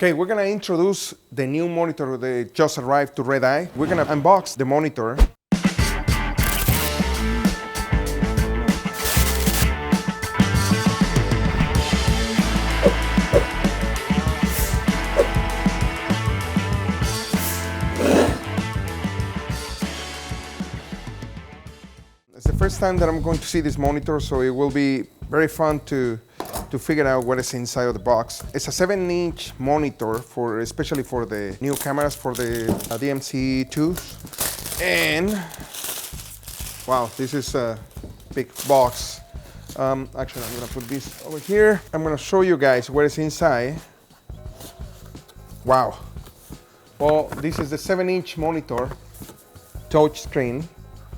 Okay, we're gonna introduce the new monitor that just arrived to Redeye. We're gonna unbox the monitor. It's the first time that I'm going to see this monitor, so it will be very fun to figure out what is inside of the box. It's a 7-inch monitor especially for the new cameras, for the DMC2s. And wow, this is a big box. Actually, I'm gonna put this over here. I'm gonna show you guys what is inside. Wow. Well, this is the 7-inch monitor, touch screen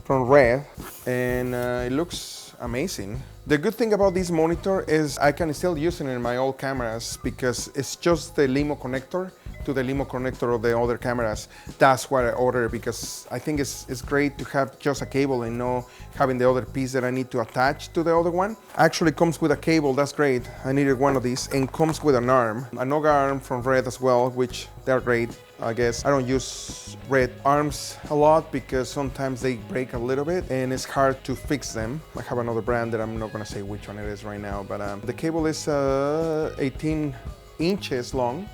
from Red, and it looks amazing. The good thing about this monitor is I can still use it in my old cameras because it's just the Limo connector to the Limo connector of the other cameras. That's what I ordered because I think it's great to have just a cable and not having the other piece that I need to attach to the other one. Actually comes with a cable, that's great. I needed one of these, and comes with an arm. Another arm from Red as well, which they're great. I guess I don't use Red arms a lot because sometimes they break a little bit and it's hard to fix them. I have another brand that I'm not gonna say which one it is right now, but the cable is 18 inches long,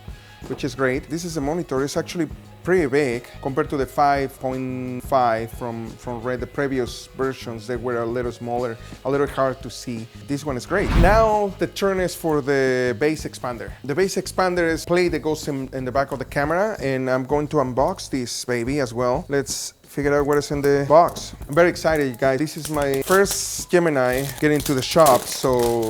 which is great. This is a monitor. It's actually pretty big compared to the 5.5 from Red. The previous versions, they were a little smaller, a little hard to see. This one is great. Now the turn is for the base expander. The base expander is a plate that goes in the back of the camera, and I'm going to unbox this baby as well. Let's figure out what is in the box. I'm very excited, guys. This is my first Gemini getting to the shop, so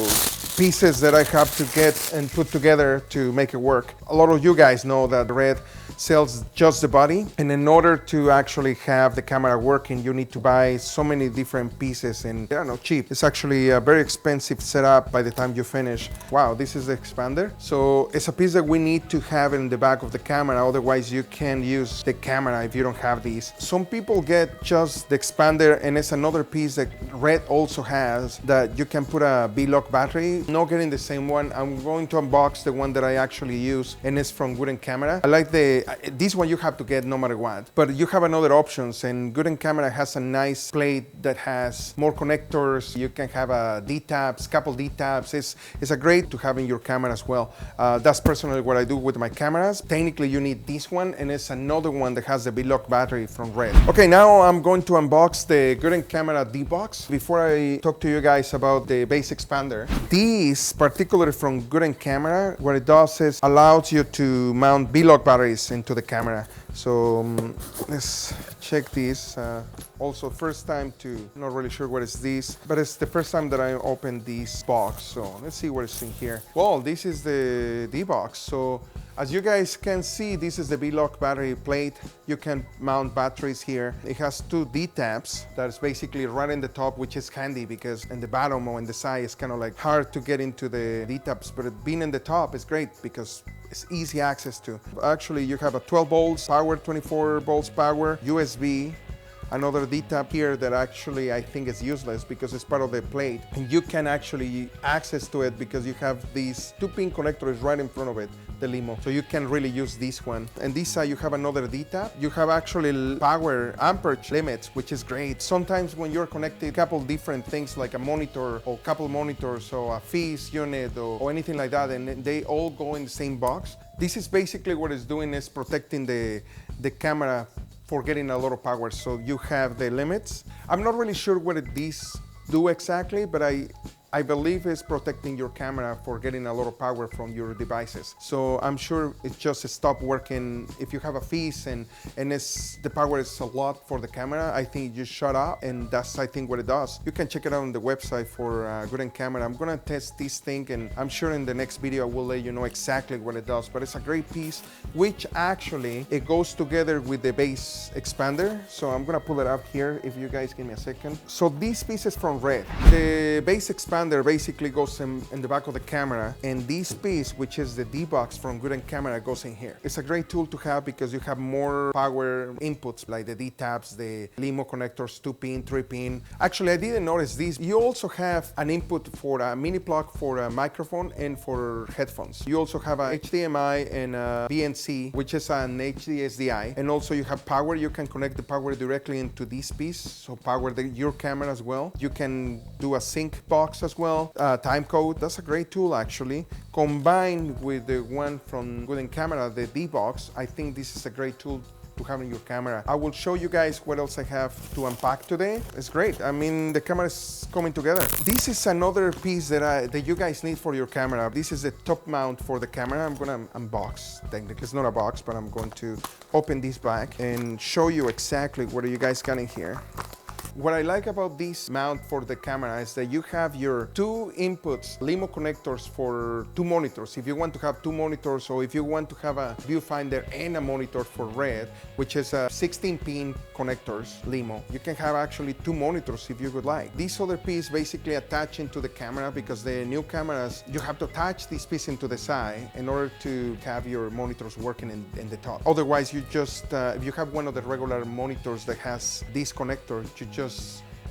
pieces that I have to get and put together to make it work. A lot of you guys know that Red sells just the body, and in order to actually have the camera working, you need to buy so many different pieces, and they are not cheap. It's actually a very expensive setup by the time you finish. Wow, this is the expander. So it's a piece that we need to have in the back of the camera, otherwise you can't use the camera if you don't have these. Some people get just the expander, and it's another piece that Red also has that you can put a V-Lock battery. Not getting the same one. I'm going to unbox the one that I actually use, and it's from Good & Camera. I like this one you have to get no matter what, but you have another options, and Good & Camera has a nice plate that has more connectors. You can have a D-tabs, couple D-tabs. It's a great to have in your camera as well. That's personally what I do with my cameras. Technically you need this one, and it's another one that has the V-Lock battery from Red. Okay, now I'm going to unbox the Good & Camera D-Box. Before I talk to you guys about the base expander, this particularly from Good & Camera, what it does is allows you to mount V-Lock batteries into the camera. So let's check this. Also first time not really sure what is this, but it's the first time that I opened this box. So let's see what is in here. Well, this is the D-Box. So as you guys can see, this is the V-Lock battery plate. You can mount batteries here. It has two D-tabs that's basically right in the top, which is handy because in the bottom or in the side it's kind of like hard to get into the D-tabs, but being in the top is great because it's easy access to. Actually, you have a 12 volts power, 24 volts power, USB, another D-tab here that actually I think is useless because it's part of the plate, and you can actually access to it because you have these 2-pin connectors right in front of it, the Limo. So you can really use this one. And this side you have another D-tab. You have actually power amperage limits, which is great. Sometimes when you're connected a couple different things like a monitor or couple monitors or a FES unit or anything like that, and they all go in the same box. This is basically what it's doing, is protecting the camera for getting a lot of power. So you have the limits. I'm not really sure what these do exactly, but I believe it's protecting your camera for getting a lot of power from your devices. So I'm sure it just stopped working. If you have a FES and the power is a lot for the camera, I think you shut up, and that's I think what it does. You can check it out on the website for Good & Camera. I'm gonna test this thing, and I'm sure in the next video I will let you know exactly what it does, but it's a great piece, which actually it goes together with the base expander. So I'm gonna pull it up here if you guys give me a second. So this piece is from Red. The base expander viewfinder basically goes in the back of the camera, and this piece, which is the D-Box from Good Camera, goes in here. It's a great tool to have because you have more power inputs like the D-tabs, the LEMO connectors, 2-pin, 3-pin. Actually, I didn't notice this. You also have an input for a mini plug for a microphone and for headphones. You also have a HDMI and a BNC, which is an HD SDI, and also you have power. You can connect the power directly into this piece, so power your camera as well. You can do a sync box as well, time code. That's a great tool actually. Combined with the one from Good Camera, the D-Box, I think this is a great tool to have in your camera. I will show you guys what else I have to unpack today. It's great. I mean, the camera is coming together. This is another piece that you guys need for your camera. This is the top mount for the camera. I'm gonna unbox. Technically, it's not a box, but I'm going to open this back and show you exactly what you guys got in here. What I like about this mount for the camera is that you have your two inputs, LEMO connectors for two monitors. If you want to have two monitors, or if you want to have a viewfinder and a monitor for Red, which is a 16-pin connectors, LEMO, you can have actually two monitors if you would like. This other piece basically attach into the camera, because the new cameras, you have to attach this piece into the side in order to have your monitors working in the top. Otherwise, you just, if you have one of the regular monitors that has this connector, you just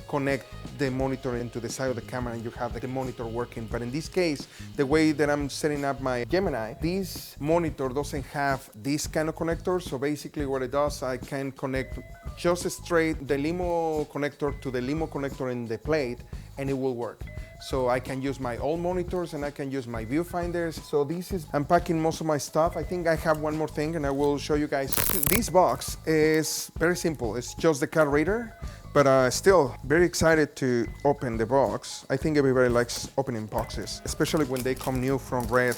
connect the monitor into the side of the camera and you have the monitor working. But in this case, the way that I'm setting up my Gemini, this monitor doesn't have this kind of connector. So basically what it does, I can connect just straight the LEMO connector to the LEMO connector in the plate and it will work. So I can use my old monitors and I can use my viewfinders. So this is unpacking most of my stuff. I think I have one more thing and I will show you guys. This box is very simple. It's just the card reader, but still very excited to open the box. I think everybody likes opening boxes, especially when they come new from Red.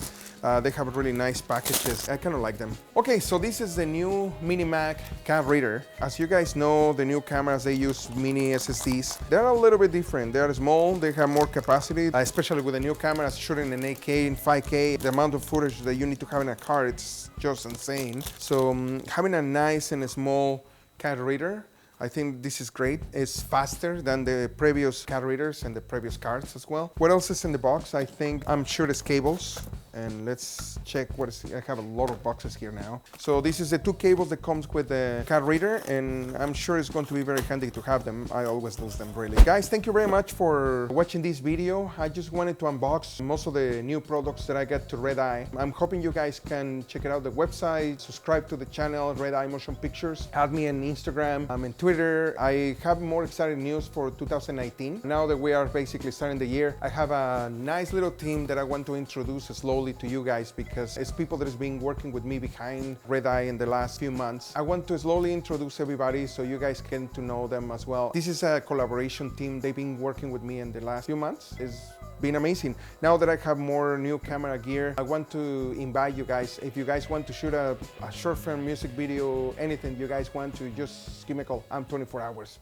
They have really nice packages. I kind of like them. Okay, so this is the new Minimac card reader. As you guys know, the new cameras, they use mini SSDs. They're a little bit different. They're small, they have more capacity, especially with the new cameras shooting in 8K and 5K. The amount of footage that you need to have in a card, it's just insane. So having a nice and small card reader, I think this is great. It's faster than the previous card readers and the previous cards as well. What else is in the box? I'm sure it's cables. And let's check what is. I have a lot of boxes here now. So this is the two cables that comes with the card reader, and I'm sure it's going to be very handy to have them. I always lose them, really. Guys, thank you very much for watching this video. I just wanted to unbox most of the new products that I got to Red Eye. I'm hoping you guys can check it out, the website, subscribe to the channel, Red Eye Motion Pictures. Add me on Instagram, I'm in Twitter. I have more exciting news for 2019. Now that we are basically starting the year, I have a nice little team that I want to introduce slowly to you guys, because it's people that has been working with me behind Red Eye in the last few months. I want to slowly introduce everybody so you guys can to know them as well. This is a collaboration team. They've been working with me in the last few months. It's been amazing. Now that I have more new camera gear, I want to invite you guys, if you guys want to shoot a short film music video, anything you guys want to, just give me a call. I'm 24 hours.